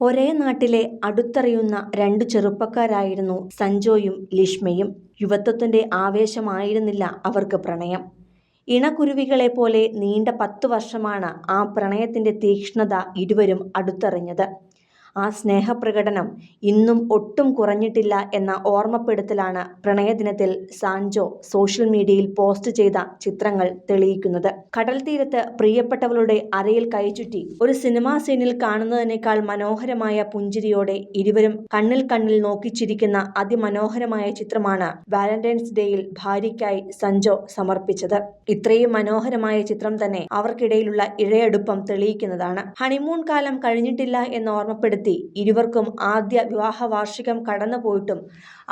ഒരേ നാട്ടിലെ അടുത്തറിയുന്ന രണ്ടു ചെറുപ്പക്കാരായിരുന്നു സഞ്ജോയും ലിഷ്മയും. യുവത്വത്തിന്റെ ആവേശമായിരുന്നില്ല അവർക്ക് പ്രണയം. ഇണക്കുരുവികളെപ്പോലെ നീണ്ട 10 വർഷമാണ് ആ പ്രണയത്തിന്റെ തീക്ഷ്ണത ഇരുവരും അടുത്തറിഞ്ഞത്. ആ സ്നേഹപ്രകടനം ഇന്നും ഒട്ടും കുറഞ്ഞിട്ടില്ല എന്ന ഓർമ്മപ്പെടുത്തലാണ് പ്രണയദിനത്തിൽ സാൻജോ സോഷ്യൽ മീഡിയയിൽ പോസ്റ്റ് ചെയ്ത ചിത്രങ്ങൾ തെളിയിക്കുന്നത്. കടൽത്തീരത്ത് പ്രിയപ്പെട്ടവളുടെ അരയിൽ കൈചുറ്റി ഒരു സിനിമാ സീനിൽ കാണുന്നതിനേക്കാൾ മനോഹരമായ പുഞ്ചിരിയോടെ ഇരുവരും കണ്ണിൽ കണ്ണിൽ നോക്കിച്ചിരിക്കുന്ന അതിമനോഹരമായ ചിത്രമാണ് വാലന്റൈൻസ് ഡേയിൽ ഭാര്യയ്ക്കായി സഞ്ജോ സമർപ്പിച്ചത്. ഇത്രയും മനോഹരമായ ചിത്രം തന്നെ അവർക്കിടയിലുള്ള ഇഴയടുപ്പം തെളിയിക്കുന്നതാണ്. ഹണിമൂൺ കാലം കഴിഞ്ഞിട്ടില്ല എന്ന് ഓർമ്മപ്പെടുത്തി ഇരുവർക്കും ആദ്യ വിവാഹ വാർഷികം കടന്നുപോയിട്ടും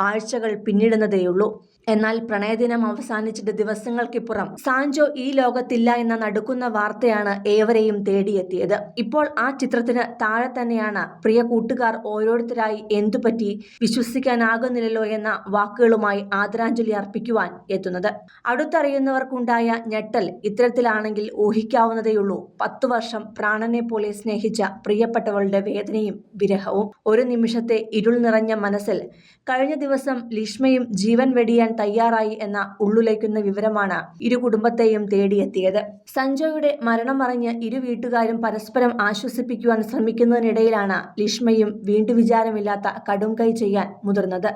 ആഴ്ചകൾ പിന്നിടുന്നതേയുള്ളൂ. എന്നാൽ പ്രണയദിനം അവസാനിച്ചിട്ട് ദിവസങ്ങൾക്കിപ്പുറം സാൻജോ ഈ ലോകത്തില്ല എന്ന നടുക്കുന്ന വാർത്തയാണ് ഏവരെയും തേടിയെത്തിയത്. ഇപ്പോൾ ആ ചിത്രത്തിന് താഴെ തന്നെയാണ് പ്രിയ കൂട്ടുകാർ ഓരോരുത്തരായി എന്തുപറ്റി, വിശ്വസിക്കാനാകുന്നില്ലല്ലോ എന്ന വാക്കുകളുമായി ആദരാഞ്ജലി അർപ്പിക്കുവാൻ എത്തുന്നത്. അടുത്തറിയുന്നവർക്കുണ്ടായ ഞെട്ടൽ ഇത്തരത്തിലാണെങ്കിൽ ഊഹിക്കാവുന്നതേയുള്ളൂ. 10 വർഷം പ്രാണനെ പോലെ സ്നേഹിച്ച പ്രിയപ്പെട്ടവളുടെ വേദനയും വിരഹവും. ഒരു നിമിഷത്തെ ഇരുൾ നിറഞ്ഞ മനസ്സിൽ കഴിഞ്ഞ ദിവസം ലിഷ്മയും ജീവൻ വെടിയാൻ തയ്യാറായി എന്ന ഉള്ളുലയ്ക്കുന്ന വിവരമാണ് ഇരു കുടുംബത്തെയും തേടിയെത്തിയത്. സഞ്ജോയുടെ മരണമറിഞ്ഞ് ഇരു വീട്ടുകാരും പരസ്പരം ആശ്വസിപ്പിക്കുവാൻ ശ്രമിക്കുന്നതിനിടയിലാണ് ലിഷ്മയും വീണ്ടുവിചാരമില്ലാത്ത കടുംകൈ ചെയ്യാൻ മുതിർന്നത്.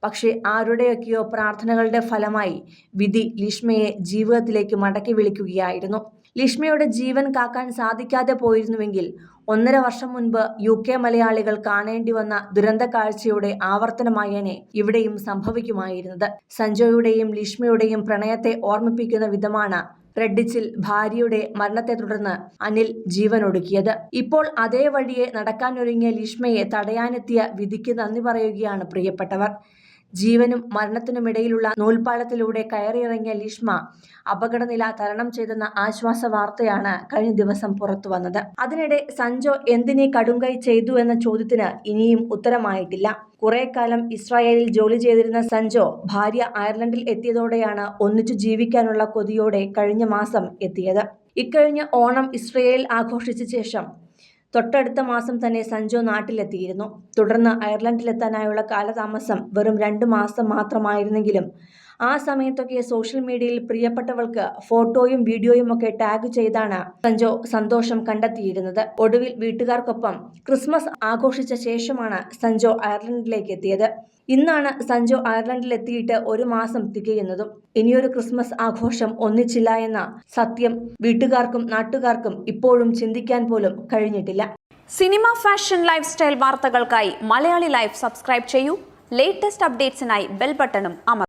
പക്ഷേ ആരുടെയൊക്കെയോ പ്രാർത്ഥനകളുടെ ഫലമായി വിധി ലിഷ്മയെ ജീവിതത്തിലേക്ക് മടക്കി വിളിക്കുകയായിരുന്നു. ലിഷ്മയുടെ ജീവൻ കാക്കാൻ സാധിക്കാതെ പോയിരുന്നുവെങ്കിൽ 1.5 വർഷം മുൻപ് UK മലയാളികൾ കാണേണ്ടി വന്ന ദുരന്ത കാഴ്ചയുടെ ആവർത്തനമായേനെ ഇവിടെയും സംഭവിക്കുമായിരുന്നത്. സഞ്ജോയുടെയും ലിഷ്മയുടെയും പ്രണയത്തെ ഓർമ്മിപ്പിക്കുന്ന വിധമാണ് റെഡിച്ചിൽ ഭാര്യയുടെ മരണത്തെ തുടർന്ന് അനിൽ ജീവനൊടുക്കിയത്. ഇപ്പോൾ അതേ വഴിയെ നടക്കാനൊരുങ്ങിയ ലിഷ്മയെ തടയാനെത്തിയ വിധിക്ക് നന്ദി പറയുകയാണ് പ്രിയപ്പെട്ടവർ. ജീവനും മരണത്തിനുമിടയിലുള്ള നൂൽപ്പാലത്തിലൂടെ കയറിയിറങ്ങിയ ലിഷ്മ അപകടനില തരണം ചെയ്തെന്ന ആശ്വാസ വാർത്തയാണ് കഴിഞ്ഞ ദിവസം പുറത്തു വന്നത്. അതിനിടെ സഞ്ജോ എന്തിനീ കടുംകൈ ചെയ്തു എന്ന ചോദ്യത്തിന് ഇനിയും ഉത്തരമായിട്ടില്ല. കുറെ കാലം ഇസ്രായേലിൽ ജോലി ചെയ്തിരുന്ന സഞ്ജോ ഭാര്യ അയർലൻഡിൽ എത്തിയതോടെയാണ് ഒന്നിച്ചു ജീവിക്കാനുള്ള കൊതിയോടെ കഴിഞ്ഞ മാസം എത്തിയത്. ഇക്കഴിഞ്ഞ ഓണം ഇസ്രായേലിൽ ആഘോഷിച്ച ശേഷം തൊട്ടടുത്ത മാസം തന്നെ സഞ്ജോ നാട്ടിലെത്തിയിരുന്നു. തുടർന്ന് അയർലൻഡിലെത്താനായുള്ള കാലതാമസം വെറും 2 മാസം മാത്രമായിരുന്നെങ്കിലും ആ സമയത്തൊക്കെ സോഷ്യൽ മീഡിയയിൽ പ്രിയപ്പെട്ടവൾക്ക് ഫോട്ടോയും വീഡിയോയും ഒക്കെ ടാഗ് ചെയ്താണ് സഞ്ജോ സന്തോഷം കണ്ടെത്തിയിരുന്നത്. ഒടുവിൽ വീട്ടുകാർക്കൊപ്പം ക്രിസ്മസ് ആഘോഷിച്ച ശേഷമാണ് സഞ്ജോ അയർലൻഡിലേക്ക് എത്തിയത്. ഇന്നാണ് സഞ്ജോ അയർലൻഡിലെത്തിയിട്ട് 1 മാസം തികയുന്നതും. ഇനിയൊരു ക്രിസ്മസ് ആഘോഷം ഒന്നിച്ചില്ല എന്ന സത്യം വീട്ടുകാർക്കും നാട്ടുകാർക്കും ഇപ്പോഴും ചിന്തിക്കാൻ പോലും കഴിഞ്ഞിട്ടില്ല. സിനിമ, ഫാഷൻ, ലൈഫ് സ്റ്റൈൽ വാർത്തകൾക്കായി മലയാളി ലൈഫ് സബ്സ്ക്രൈബ് ചെയ്യൂ. ലേറ്റസ്റ്റ് അപ്ഡേറ്റ്സിനായി ബെൽ ബട്ടണും അമർത്തുക.